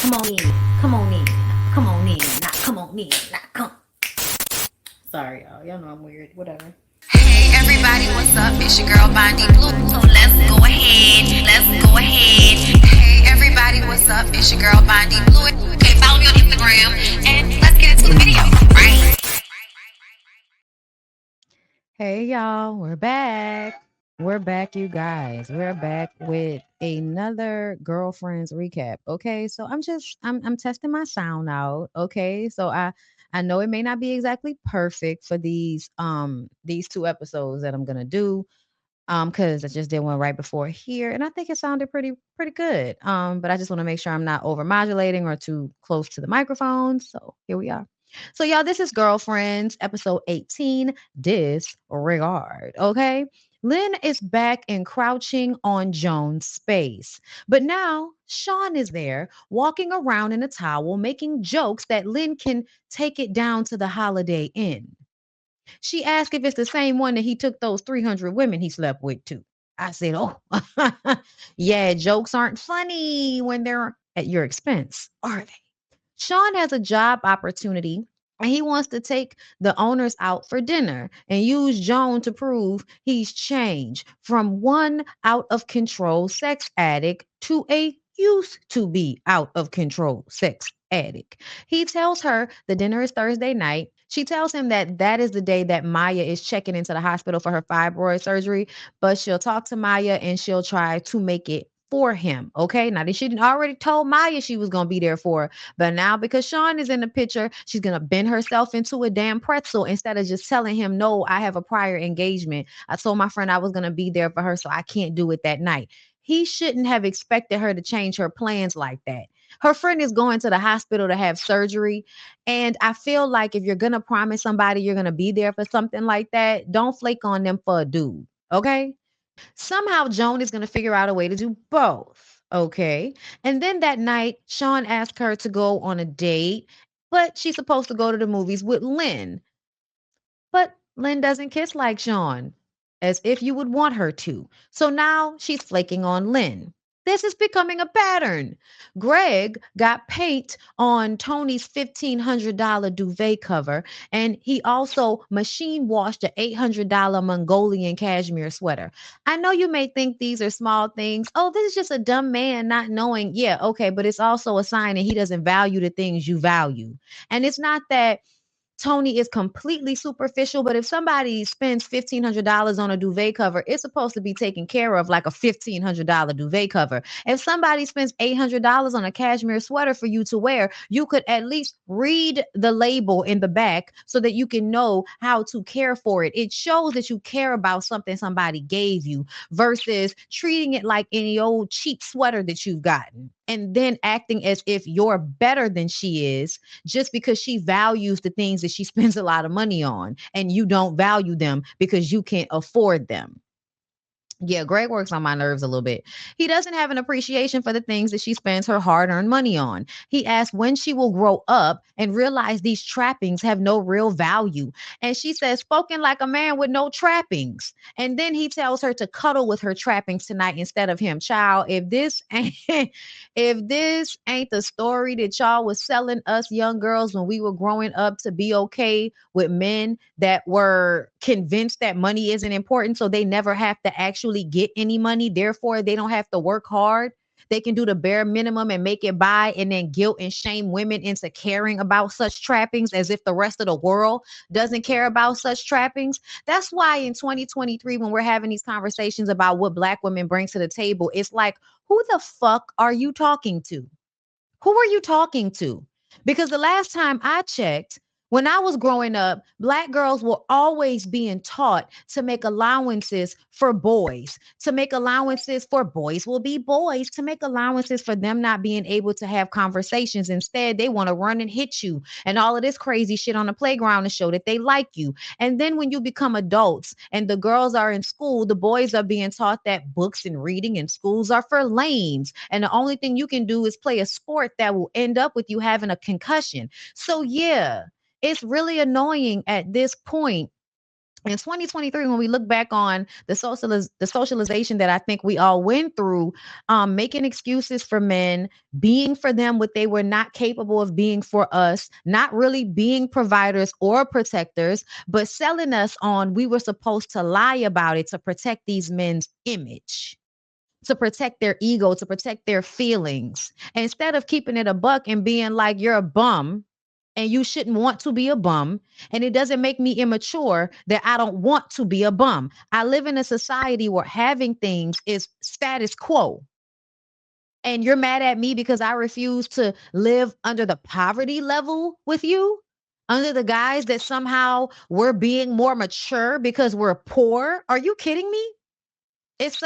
Come on in. Come on in. Come on in. Now come on in. Now come. Sorry, y'all. Y'all know I'm weird. Whatever. Hey everybody, what's up? It's your girl Bondy Blue. So let's go ahead. Hey everybody, what's up? It's your girl Bondy Blue. Okay, follow me on Instagram and let's get into the video. Right. Hey y'all, we're back. We're back, you guys. We're back with another girlfriends recap. Okay, so I'm testing my sound out. Okay, so I know it may not be exactly perfect for these two episodes that I'm gonna do because I just did one right before here, and I think it sounded pretty good. But I just want to make sure I'm not over modulating or too close to the microphone. So here we are. So y'all, this is Girlfriends, episode 18, Disregard. Okay. Lynn is back and crouching on Joan's space. But now Sean is there, walking around in a towel, making jokes that Lynn can take it down to the Holiday Inn. She asked if it's the same one that he took those 300 women he slept with too. I said, oh, yeah, jokes aren't funny when they're at your expense, are they? Sean has a job opportunity and he wants to take the owners out for dinner and use Joan to prove he's changed from one out of control sex addict to a used to be out of control sex addict. He tells her the dinner is Thursday night. She tells him that that is the day that Maya is checking into the hospital for her fibroid surgery, but she'll talk to Maya and she'll try to make it for him. Okay. Now, she already told Maya she was going to be there for her, but now because Sean is in the picture, she's going to bend herself into a damn pretzel instead of just telling him, no, I have a prior engagement. I told my friend I was going to be there for her, so I can't do it that night. He shouldn't have expected her to change her plans like that. Her friend is going to the hospital to have surgery. And I feel like if you're going to promise somebody you're going to be there for something like that, don't flake on them for a dude. Okay. Somehow Joan is going to figure out a way to do both. Okay. And then that night, Sean asked her to go on a date, but she's supposed to go to the movies with Lynn. But Lynn doesn't kiss like Sean, as if you would want her to. So now she's flaking on Lynn. This is becoming a pattern. Greg got paint on Toni's $1,500 duvet cover, and he also machine washed a $800 Mongolian cashmere sweater. I know you may think these are small things. Oh, this is just a dumb man not knowing. Yeah, okay, but it's also a sign that he doesn't value the things you value. And it's not that Toni is completely superficial, but if somebody spends $1,500 on a duvet cover, it's supposed to be taken care of like a $1,500 duvet cover. If somebody spends $800 on a cashmere sweater for you to wear, you could at least read the label in the back so that you can know how to care for it. It shows that you care about something somebody gave you versus treating it like any old cheap sweater that you've gotten and then acting as if you're better than she is just because she values the things that she spends a lot of money on and you don't value them because you can't afford them. Yeah, Greg works on my nerves a little bit. He doesn't have an appreciation for the things that she spends her hard earned money on. He asks when she will grow up and realize these trappings have no real value. And she says, spoken like a man with no trappings. And then he tells her to cuddle with her trappings tonight instead of him. Child, if this ain't, if this ain't the story that y'all was selling us young girls when we were growing up to be okay with men that were convinced that money isn't important, so they never have to actually get any money, therefore they don't have to work hard, they can do the bare minimum and make it by, and then guilt and shame women into caring about such trappings as if the rest of the world doesn't care about such trappings. That's why in 2023, when we're having these conversations about what Black women bring to the table, it's like, who the fuck are you talking to? Who are you talking to? Because the last time I checked, when I was growing up, Black girls were always being taught to make allowances for boys, to make allowances for boys will be boys, to make allowances for them not being able to have conversations. Instead, they want to run and hit you and all of this crazy shit on the playground to show that they like you. And then when you become adults and the girls are in school, the boys are being taught that books and reading in schools are for lames. And the only thing you can do is play a sport that will end up with you having a concussion. So, yeah, it's really annoying at this point In 2023, when we look back on the socialization that I think we all went through, making excuses for men, being for them what they were not capable of being for us, not really being providers or protectors, but selling us on we were supposed to lie about it to protect these men's image, to protect their ego, to protect their feelings. Instead of keeping it a buck and being like, you're a bum and you shouldn't want to be a bum. And it doesn't make me immature that I don't want to be a bum. I live in a society where having things is status quo. And you're mad at me because I refuse to live under the poverty level with you, under the guise that somehow we're being more mature because we're poor. Are you kidding me? It's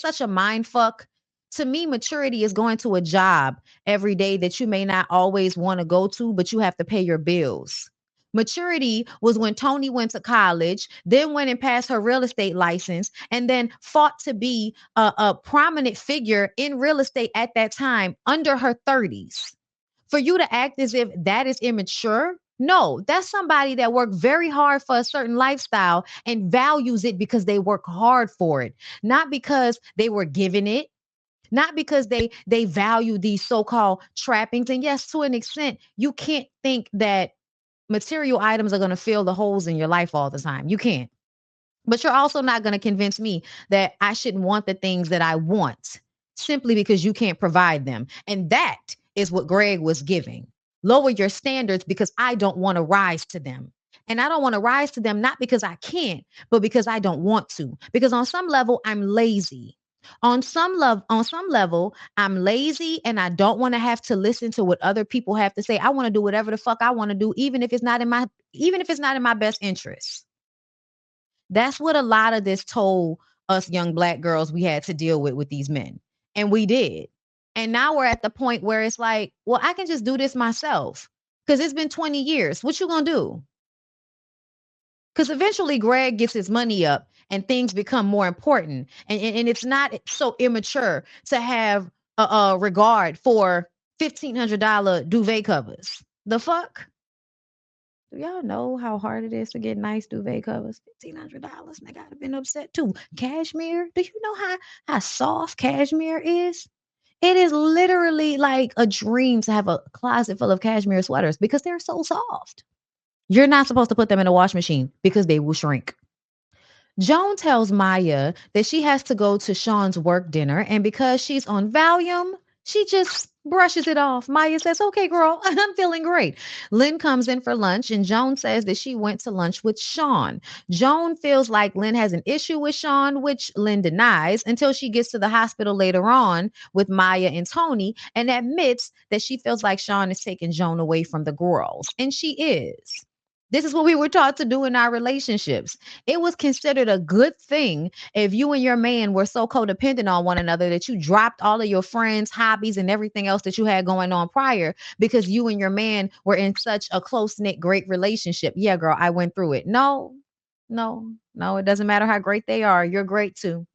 such a mind fuck. To me, maturity is going to a job every day that you may not always want to go to, but you have to pay your bills. Maturity was when Toni went to college, then went and passed her real estate license, and then fought to be a prominent figure in real estate at that time under her 30s. For you to act as if that is immature, no, that's somebody that worked very hard for a certain lifestyle and values it because they work hard for it, not because they were given it, not because they value these so-called trappings. And yes, to an extent, you can't think that material items are going to fill the holes in your life all the time. You can't. But you're also not going to convince me that I shouldn't want the things that I want simply because you can't provide them. And that is what Greg was giving. Lower your standards because I don't want to rise to them. And I don't want to rise to them not because I can't, but because I don't want to. Because on some level, I'm lazy. On some level, I'm lazy and I don't want to have to listen to what other people have to say. I want to do whatever the fuck I want to do, even if it's not in my best interest. That's what a lot of this told us young Black girls we had to deal with these men. And we did. And now we're at the point where it's like, well, I can just do this myself because it's been 20 years. What you gonna do? Because eventually Greg gives his money up and things become more important. And it's not so immature to have a regard for $1,500 duvet covers. The fuck? Do y'all know how hard it is to get nice duvet covers? $1,500. And I gotta been upset too. Cashmere. Do you know how soft cashmere is? It is literally like a dream to have a closet full of cashmere sweaters because they're so soft. You're not supposed to put them in a wash machine because they will shrink. Joan tells Maya that she has to go to Sean's work dinner, and because she's on Valium, she just brushes it off. Maya says, okay, girl, I'm feeling great. Lynn comes in for lunch, and Joan says that she went to lunch with Sean. Joan feels like Lynn has an issue with Sean, which Lynn denies until she gets to the hospital later on with Maya and Toni and admits that she feels like Sean is taking Joan away from the girls. And she is. This is what we were taught to do in our relationships. It was considered a good thing if you and your man were so codependent on one another that you dropped all of your friends, hobbies, and everything else that you had going on prior because you and your man were in such a close-knit, great relationship. Yeah, girl, I went through it. No, no, no. It doesn't matter how great they are. You're great too.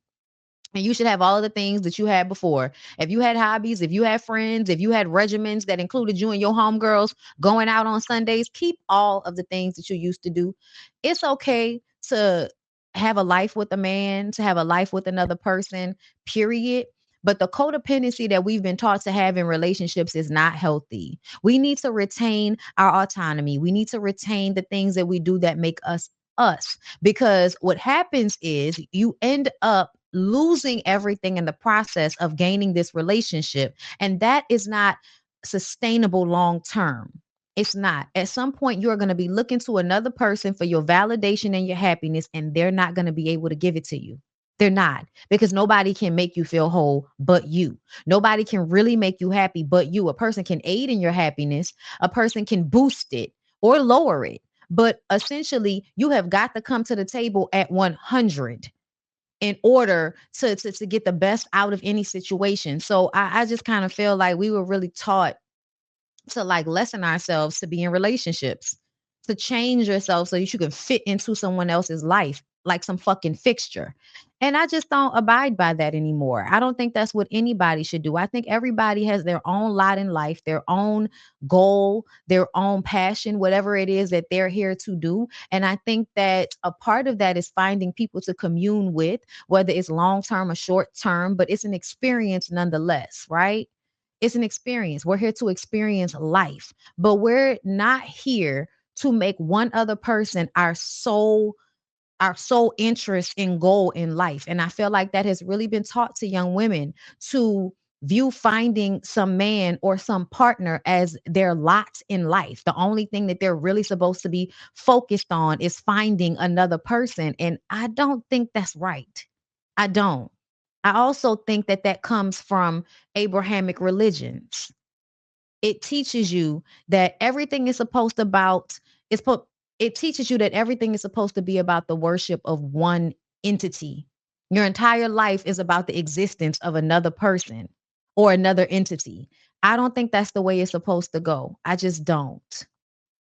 And you should have all of the things that you had before. If you had hobbies, if you had friends, if you had regimens that included you and your homegirls going out on Sundays, keep all of the things that you used to do. It's okay to have a life with a man, to have a life with another person, period. But the codependency that we've been taught to have in relationships is not healthy. We need to retain our autonomy. We need to retain the things that we do that make us us. Because what happens is you end up losing everything in the process of gaining this relationship. And that is not sustainable long term. It's not. At some point, you're going to be looking to another person for your validation and your happiness, and they're not going to be able to give it to you. They're not, because nobody can make you feel whole but you. Nobody can really make you happy but you. A person can aid in your happiness. A person can boost it or lower it. But essentially, you have got to come to the table at 100 in order to get the best out of any situation. So I just kind of feel like we were really taught to like lessen ourselves to be in relationships, to change yourself so that you can fit into someone else's life. like some fucking fixture. And I just don't abide by that anymore. I don't think that's what anybody should do. I think everybody has their own lot in life, their own goal, their own passion, whatever it is that they're here to do. And I think that a part of that is finding people to commune with, whether it's long term or short term, but it's an experience nonetheless, right? It's an experience. We're here to experience life, but we're not here to make one other person our sole interest and goal in life. And I feel like that has really been taught to young women to view finding some man or some partner as their lot in life. The only thing that they're really supposed to be focused on is finding another person. And I don't think that's right. I don't. I also think that that comes from Abrahamic religions. It teaches you that everything is supposed to about it's po- it teaches you that everything is supposed to be about the worship of one entity. Your entire life is about the existence of another person or another entity. I don't think that's the way it's supposed to go. I just don't.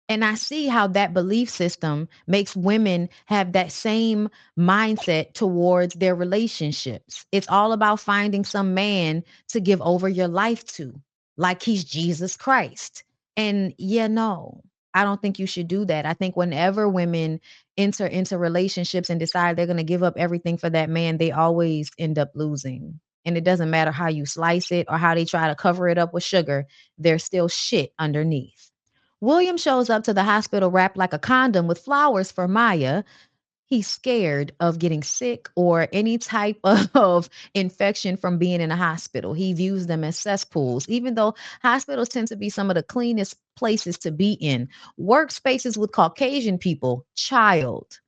And I see how that belief system makes women have that same mindset towards their relationships. It's all about finding some man to give over your life to, like he's Jesus Christ. And yeah, no, I don't think you should do that. I think whenever women enter into relationships and decide they're going to give up everything for that man, they always end up losing. And it doesn't matter how you slice it or how they try to cover it up with sugar, there's still shit underneath. William shows up to the hospital wrapped like a condom with flowers for Maya. He's scared of getting sick or any type of infection from being in a hospital. He views them as cesspools, even though hospitals tend to be some of the cleanest places to be in. Workspaces with Caucasian people, child,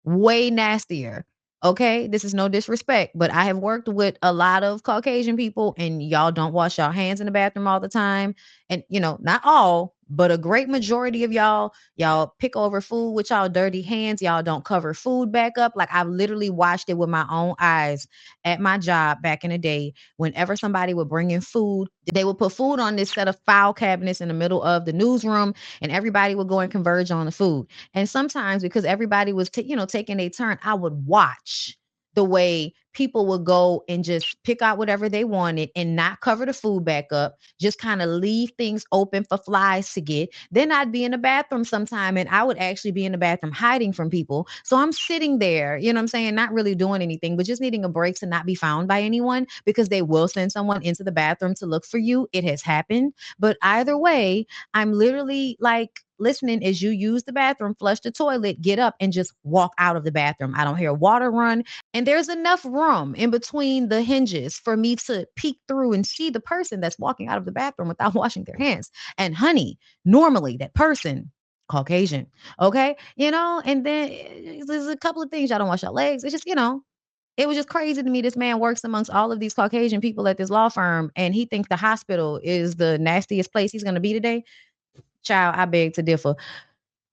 way nastier. Okay, this is no disrespect, but I have worked with a lot of Caucasian people, and y'all don't wash your hands in the bathroom all the time. And not all, but a great majority of y'all pick over food with y'all dirty hands. Y'all don't cover food back up. Like I've literally watched it with my own eyes at my job back in the day. Whenever somebody would bring in food, they would put food on this set of file cabinets in the middle of the newsroom, and everybody would go and converge on the food. And sometimes because everybody was, taking a turn, I would watch the way people would go and just pick out whatever they wanted and not cover the food back up, just kind of leave things open for flies to get. Then I'd be in the bathroom sometime and I would actually be in the bathroom hiding from people. So I'm sitting there, you know what I'm saying, not really doing anything, but just needing a break to not be found by anyone because they will send someone into the bathroom to look for you. It has happened. But either way, I'm literally like listening as you use the bathroom, flush the toilet, get up and just walk out of the bathroom. I don't hear water run. And there's enough room in between the hinges for me to peek through and see the person that's walking out of the bathroom without washing their hands. And honey, normally that person, Caucasian, okay, and then there's a couple of things. Y'all don't wash your legs. It's just, it was just crazy to me. This man works amongst all of these Caucasian people at this law firm, and he thinks the hospital is the nastiest place he's going to be today. Child, I beg to differ.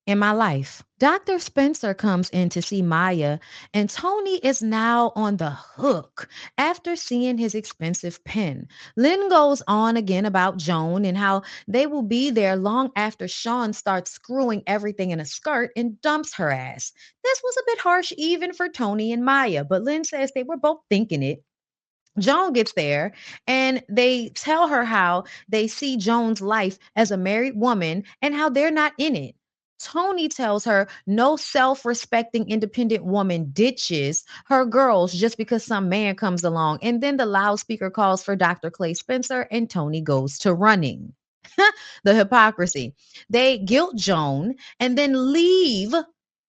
In my life, Dr. Spencer comes in to see Maya, and Toni is now on the hook after seeing his expensive pen. Lynn goes on again about Joan and how they will be there long after Sean starts screwing everything in a skirt and dumps her ass. This was a bit harsh even for Toni and Maya, but Lynn says they were both thinking it. Joan gets there and they tell her how they see Joan's life as a married woman and how they're not in it. Toni tells her no self respecting independent woman ditches her girls just because some man comes along. And then the loudspeaker calls for Dr. Clay Spencer and Toni goes to running. The hypocrisy. They guilt Joan and then leave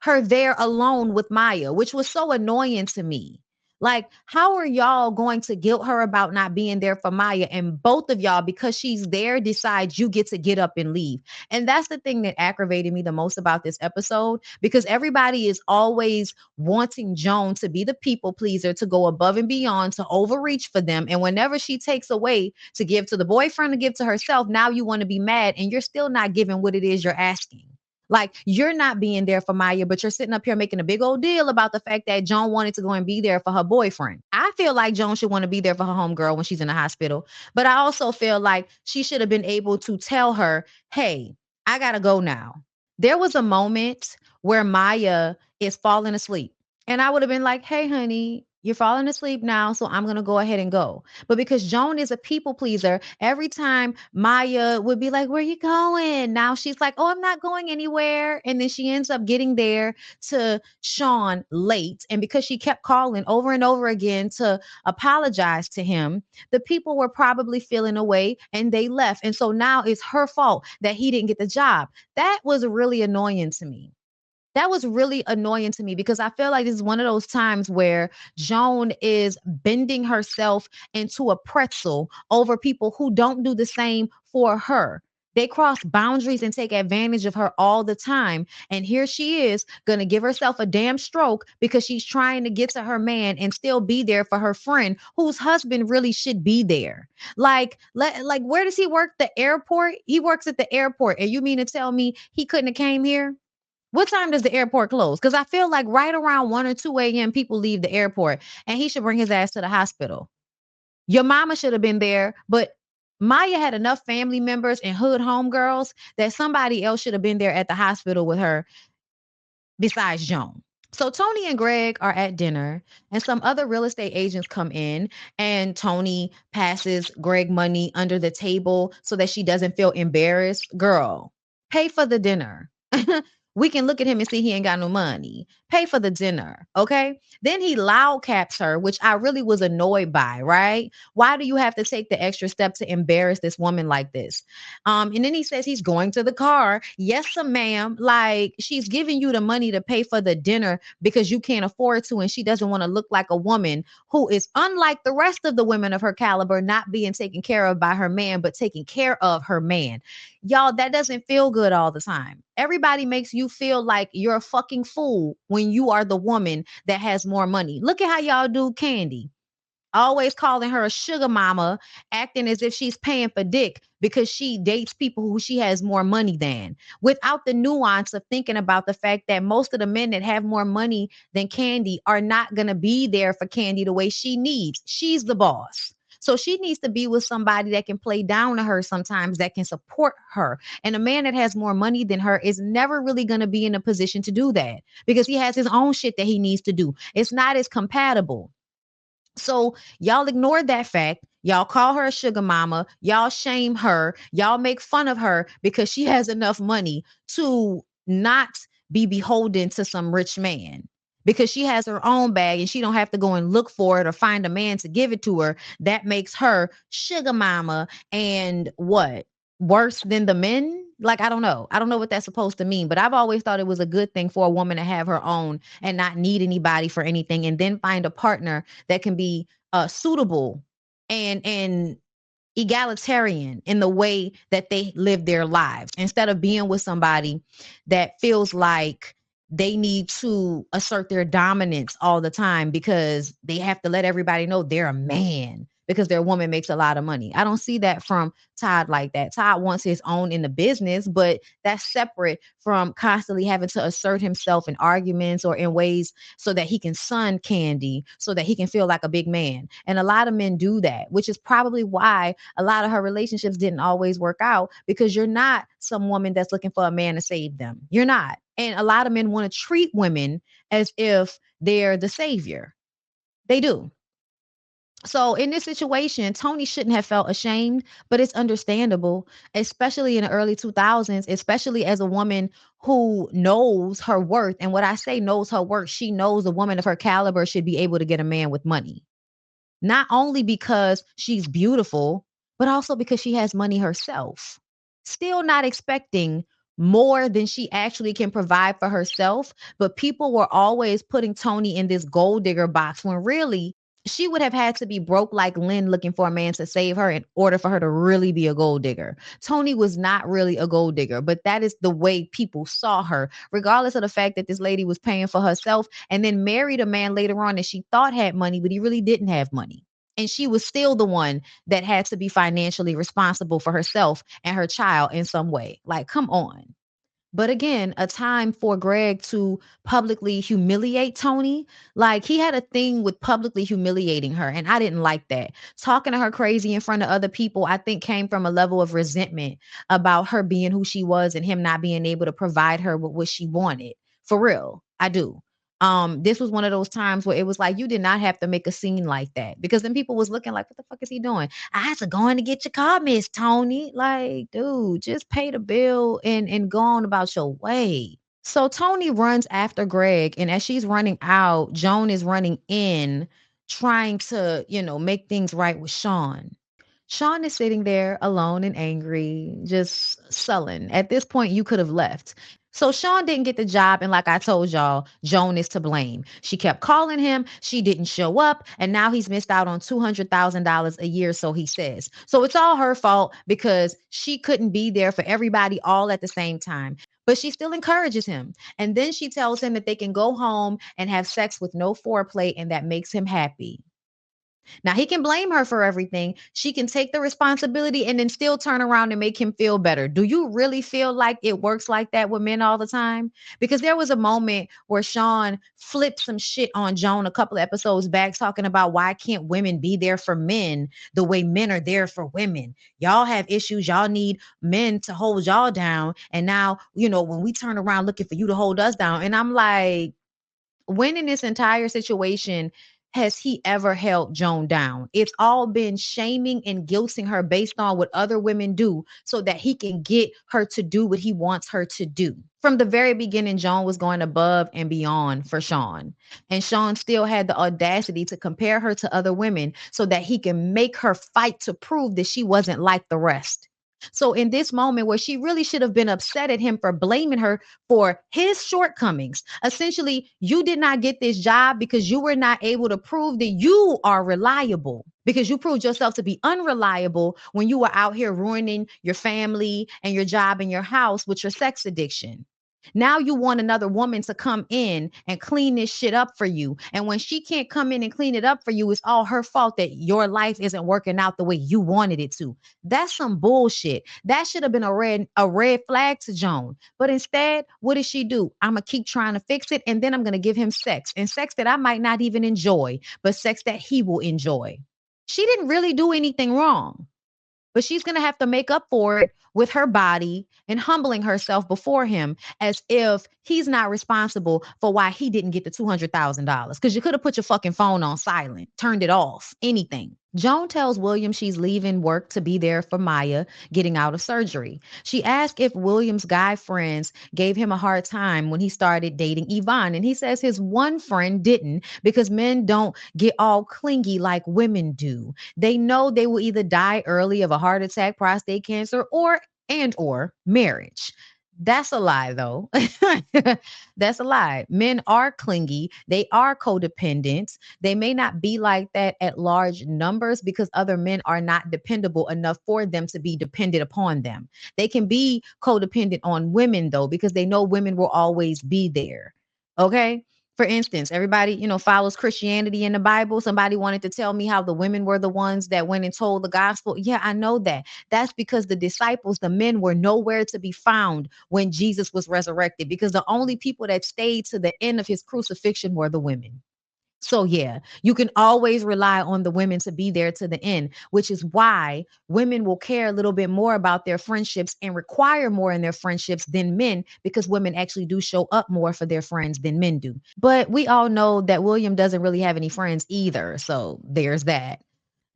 her there alone with Maya, which was so annoying to me. Like, how are y'all going to guilt her about not being there for Maya? And both of y'all, because she's there, decide you get to get up and leave. And that's the thing that aggravated me the most about this episode, because everybody is always wanting Joan to be the people pleaser, to go above and beyond, to overreach for them. And whenever she takes away to give to the boyfriend, to give to herself, now you want to be mad and you're still not giving what it is you're asking. Like, you're not being there for Maya, but you're sitting up here making a big old deal about the fact that Joan wanted to go and be there for her boyfriend. I feel like Joan should want to be there for her homegirl when she's in the hospital. But I also feel like she should have been able to tell her, hey, I got to go now. There was a moment where Maya is falling asleep. And I would have been like, hey, honey, you're falling asleep now, so I'm going to go ahead and go. But because Joan is a people pleaser, every time Maya would be like, where you going? Now she's like, oh, I'm not going anywhere. And then she ends up getting there to Sean late. And because she kept calling over and over again to apologize to him, the people were probably feeling away and they left. And so now it's her fault that he didn't get the job. That was really annoying to me. That was really annoying to me because I feel like this is one of those times where Joan is bending herself into a pretzel over people who don't do the same for her. They cross boundaries and take advantage of her all the time. And here she is going to give herself a damn stroke because she's trying to get to her man and still be there for her friend whose husband really should be there. Like where does he work? The airport? He works at the airport. And you mean to tell me he couldn't have came here? What time does the airport close? Because I feel like right around 1 or 2 a.m., people leave the airport and he should bring his ass to the hospital. Your mama should have been there, but Maya had enough family members and hood homegirls that somebody else should have been there at the hospital with her besides Joan. So Toni and Greg are at dinner, and some other real estate agents come in, and Toni passes Greg money under the table so that she doesn't feel embarrassed. Girl, pay for the dinner. We can look at him and see he ain't got no money. Pay for the dinner, okay? Then he loud caps her, which I really was annoyed by, right? Why do you have to take the extra step to embarrass this woman like this? And then he says he's going to the car. Yes, ma'am. Like, she's giving you the money to pay for the dinner because you can't afford to, and she doesn't want to look like a woman who is unlike the rest of the women of her caliber, not being taken care of by her man, but taking care of her man. Y'all, that doesn't feel good all the time. Everybody makes you feel like you're a fucking fool when you are the woman that has more money. Look at how y'all do Candy. Always calling her a sugar mama, acting as if she's paying for dick because she dates people who she has more money than, without the nuance of thinking about the fact that most of the men that have more money than Candy are not going to be there for Candy the way she needs. She's the boss. So she needs to be with somebody that can play down to her sometimes, that can support her. And a man that has more money than her is never really going to be in a position to do that because he has his own shit that he needs to do. It's not as compatible. So y'all ignore that fact. Y'all call her a sugar mama. Y'all shame her. Y'all make fun of her because she has enough money to not be beholden to some rich man. Because she has her own bag and she don't have to go and look for it or find a man to give it to her. That makes her sugar mama and what? Worse than the men? Like, I don't know. I don't know what that's supposed to mean, but I've always thought it was a good thing for a woman to have her own and not need anybody for anything, and then find a partner that can be suitable and egalitarian in the way that they live their lives, instead of being with somebody that feels like they need to assert their dominance all the time because they have to let everybody know they're a man because their woman makes a lot of money. I don't see that from Todd like that. Todd wants his own in the business, but that's separate from constantly having to assert himself in arguments or in ways so that he can sun Candy, so that he can feel like a big man. And a lot of men do that, which is probably why a lot of her relationships didn't always work out, because you're not some woman that's looking for a man to save them. You're not. And a lot of men want to treat women as if they're the savior. They do. So in this situation, Toni shouldn't have felt ashamed, but it's understandable, especially in the early 2000s, especially as a woman who knows her worth. And what I say knows her worth, she knows a woman of her caliber should be able to get a man with money, not only because she's beautiful, but also because she has money herself. Still not expecting more than she actually can provide for herself. But people were always putting Toni in this gold digger box when really she would have had to be broke like Lynn looking for a man to save her in order for her to really be a gold digger. Toni was not really a gold digger, but that is the way people saw her, regardless of the fact that this lady was paying for herself and then married a man later on that she thought had money, but he really didn't have money. And she was still the one that had to be financially responsible for herself and her child in some way. Like, come on. But again, a time for Greg to publicly humiliate Toni. Like, he had a thing with publicly humiliating her, and I didn't like that. Talking to her crazy in front of other people, I think came from a level of resentment about her being who she was and him not being able to provide her with what she wanted. For real, I do. This was one of those times where it was like you did not have to make a scene like that, because then people was looking like, what the fuck is he doing? I had to go in to get your car, Miss Toni. Like, dude, just pay the bill and go on about your way. So Toni runs after Greg, and as she's running out, Joan is running in, trying to, make things right with Sean. Sean is sitting there alone and angry, just sullen. At this point, you could have left. So Sean didn't get the job, and like I told y'all, Joan is to blame. She kept calling him, she didn't show up, and now he's missed out on $200,000 a year, so he says. So it's all her fault because she couldn't be there for everybody all at the same time. But she still encourages him. And then she tells him that they can go home and have sex with no foreplay, and that makes him happy. Now he can blame her for everything. She can take the responsibility and then still turn around and make him feel better. Do you really feel like it works like that with men all the time? Because there was a moment where Sean flipped some shit on Joan a couple of episodes back, talking about why can't women be there for men the way men are there for women? Y'all have issues. Y'all need men to hold y'all down. And now, when we turn around looking for you to hold us down. And I'm like, when in this entire situation has he ever held Joan down? It's all been shaming and guilting her based on what other women do so that he can get her to do what he wants her to do. From the very beginning, Joan was going above and beyond for Sean. And Sean still had the audacity to compare her to other women so that he can make her fight to prove that she wasn't like the rest. So in this moment where she really should have been upset at him for blaming her for his shortcomings, essentially, you did not get this job because you were not able to prove that you are reliable, because you proved yourself to be unreliable when you were out here ruining your family and your job and your house with your sex addiction. Now you want another woman to come in and clean this shit up for you. And when she can't come in and clean it up for you, it's all her fault that your life isn't working out the way you wanted it to. That's some bullshit. That should have been a red flag to Joan. But instead, what did she do? I'm going to keep trying to fix it, and then I'm going to give him sex, and sex that I might not even enjoy, but sex that he will enjoy. She didn't really do anything wrong, but she's going to have to make up for it with her body and humbling herself before him as if he's not responsible for why he didn't get the $200,000. Because you could have put your fucking phone on silent, turned it off, anything. Joan tells William she's leaving work to be there for Maya getting out of surgery. She asked if William's guy friends gave him a hard time when he started dating Yvonne. And he says his one friend didn't, because men don't get all clingy like women do. They know they will either die early of a heart attack, prostate cancer, or marriage. That's a lie, though. That's a lie. Men are clingy. They are codependent. They may not be like that at large numbers because other men are not dependable enough for them to be dependent upon them. They can be codependent on women, though, because they know women will always be there. Okay? For instance, everybody, follows Christianity in the Bible. Somebody wanted to tell me how the women were the ones that went and told the gospel. Yeah, I know that. That's because the disciples, the men, were nowhere to be found when Jesus was resurrected, because the only people that stayed to the end of his crucifixion were the women. So yeah, you can always rely on the women to be there to the end, which is why women will care a little bit more about their friendships and require more in their friendships than men, because women actually do show up more for their friends than men do. But we all know that William doesn't really have any friends either. So there's that.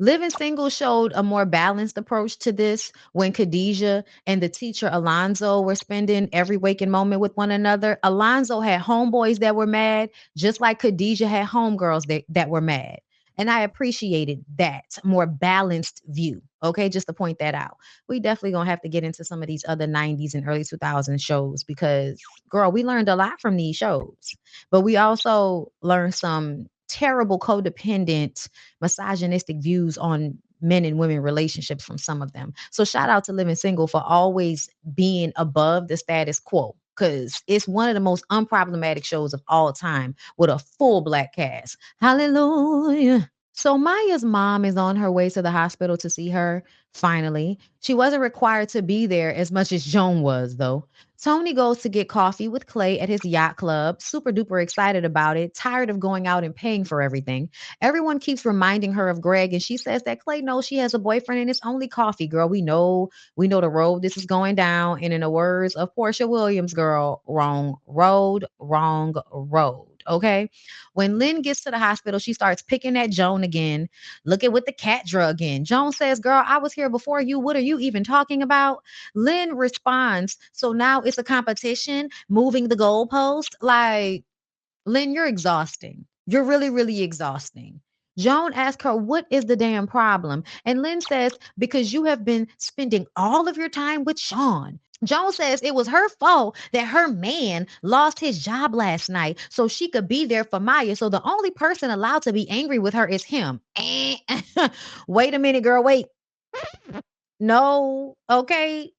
Living Single showed a more balanced approach to this when Khadijah and the teacher Alonzo were spending every waking moment with one another. Alonzo had homeboys that were mad, just like Khadijah had homegirls that were mad. And I appreciated that more balanced view. Okay, just to point that out. We definitely gonna have to get into some of these other 90s and early 2000s shows because, girl, we learned a lot from these shows. But we also learned some terrible codependent misogynistic views on men and women relationships from some of them. So shout out to Living Single for always being above the status quo, because it's one of the most unproblematic shows of all time with a full Black cast. Hallelujah. So Maya's mom is on her way to the hospital to see her. Finally, she wasn't required to be there as much as Joan was, though. Toni goes to get coffee with Clay at his yacht club, super duper excited about it, tired of going out and paying for everything. Everyone keeps reminding her of Greg, and she says that Clay knows she has a boyfriend and it's only coffee, girl. We know the road this is going down. And in the words of Portia Williams, girl, wrong road, wrong road. Okay. When Lynn gets to the hospital, she starts picking at Joan again, looking with the cat drug in. Joan says, girl, I was here before you. What are you even talking about? Lynn responds, so now it's a competition, moving the goalpost. Like, Lynn, you're exhausting. You're really, really exhausting. Joan asks her, what is the damn problem? And Lynn says, because you have been spending all of your time with Sean. Joan says it was her fault that her man lost his job last night so she could be there for Maya. So the only person allowed to be angry with her is him. Wait a minute, girl. Wait. No. Okay.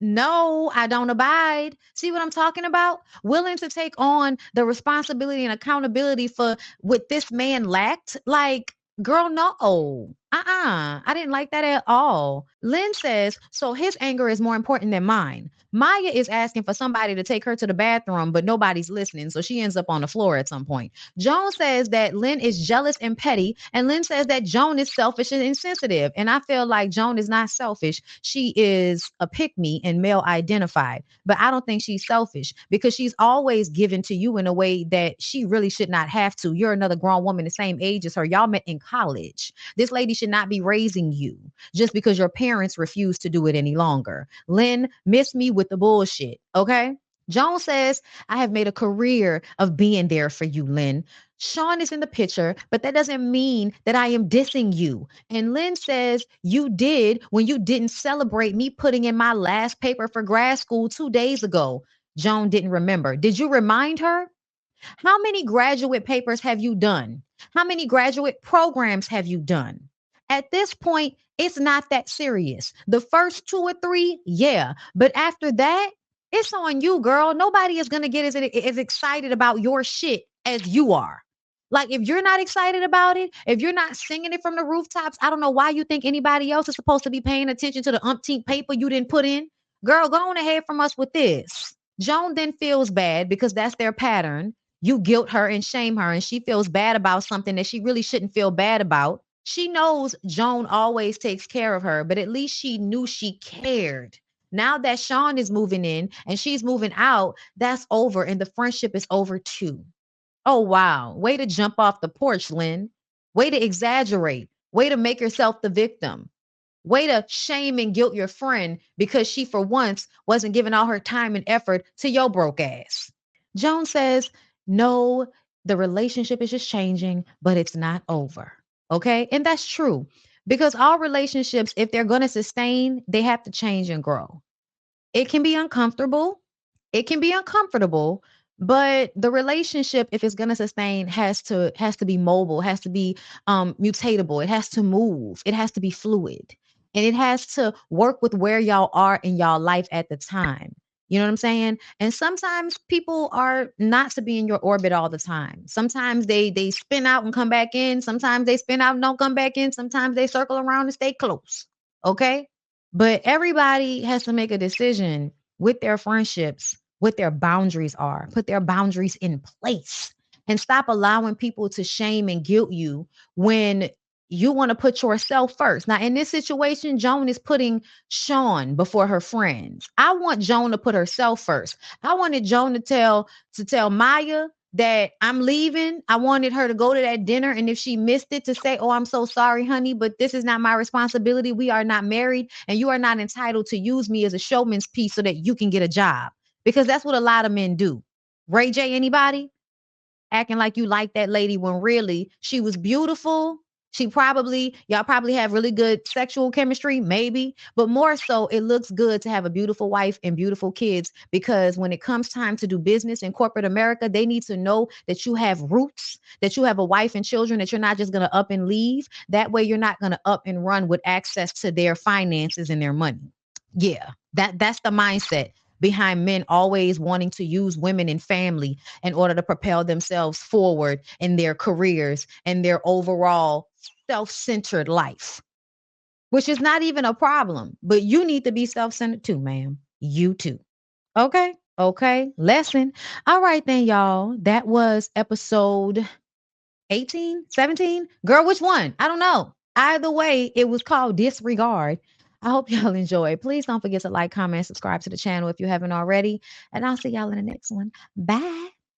No, I don't abide. See what I'm talking about? Willing to take on the responsibility and accountability for what this man lacked. Like, girl, no. I didn't like that at all. Lynn says, so his anger is more important than mine. Maya is asking for somebody to take her to the bathroom, but nobody's listening. So she ends up on the floor at some point. Joan says that Lynn is jealous and petty. And Lynn says that Joan is selfish and insensitive. And I feel like Joan is not selfish. She is a pick me and male identified. But I don't think she's selfish because she's always given to you in a way that she really should not have to. You're another grown woman the same age as her. Y'all met in college. This lady should not be raising you just because your parents refuse to do it any longer. Lynn, miss me with the bullshit. Okay. Joan says, I have made a career of being there for you, Lynn. Sean is in the picture, but that doesn't mean that I am dissing you. And Lynn says, you did when you didn't celebrate me putting in my last paper for grad school 2 days ago. Joan didn't remember. Did you remind her? How many graduate papers have you done? How many graduate programs have you done? At this point, it's not that serious. The first 2 or 3, yeah. But after that, it's on you, girl. Nobody is going to get as excited about your shit as you are. Like, if you're not excited about it, if you're not singing it from the rooftops, I don't know why you think anybody else is supposed to be paying attention to the umpteenth paper you didn't put in. Girl, go on ahead from us with this. Joan then feels bad because that's their pattern. You guilt her and shame her, and she feels bad about something that she really shouldn't feel bad about. She knows Joan always takes care of her, but at least she knew she cared. Now that Sean is moving in and she's moving out, that's over, and the friendship is over too. Oh, wow. Way to jump off the porch, Lynn. Way to exaggerate. Way to make yourself the victim. Way to shame and guilt your friend because she, for once, wasn't giving all her time and effort to your broke ass. Joan says, no, the relationship is just changing, but it's not over. Okay. And that's true because all relationships, if they're going to sustain, they have to change and grow. It can be uncomfortable. It can be uncomfortable, but the relationship, if it's going to sustain, has to be mobile, has to be mutatable. It has to move. It has to be fluid, and it has to work with where y'all are in y'all life at the time. You know what I'm saying? And sometimes people are not to be in your orbit all the time. Sometimes they spin out and come back in. Sometimes they spin out and don't come back in. Sometimes they circle around and stay close. Okay? But everybody has to make a decision with their friendships, what their boundaries are, put their boundaries in place, and stop allowing people to shame and guilt you when you want to put yourself first. Now, in this situation, Joan is putting Sean before her friends. I want Joan to put herself first. I wanted Joan to tell Maya that I'm leaving. I wanted her to go to that dinner, and if she missed it, to say, oh, I'm so sorry, honey, but this is not my responsibility. We are not married, and you are not entitled to use me as a showman's piece so that you can get a job, because that's what a lot of men do. Ray J, anybody? Acting like you like that lady when really she was beautiful. Y'all probably have really good sexual chemistry, maybe, but more so, it looks good to have a beautiful wife and beautiful kids, because when it comes time to do business in corporate America, they need to know that you have roots, that you have a wife and children, that you're not just going to up and leave. That way, you're not going to up and run with access to their finances and their money. Yeah, that's the mindset behind men always wanting to use women and family in order to propel themselves forward in their careers and their overall self-centered life, which is not even a problem, but you need to be self-centered too, ma'am. You too. Okay. Okay. Lesson. All right, then, y'all. That was episode 18, 17. Girl, which one? I don't know. Either way, it was called Disregard. I hope y'all enjoy. Please don't forget to like, comment, subscribe to the channel if you haven't already. And I'll see y'all in the next one. Bye.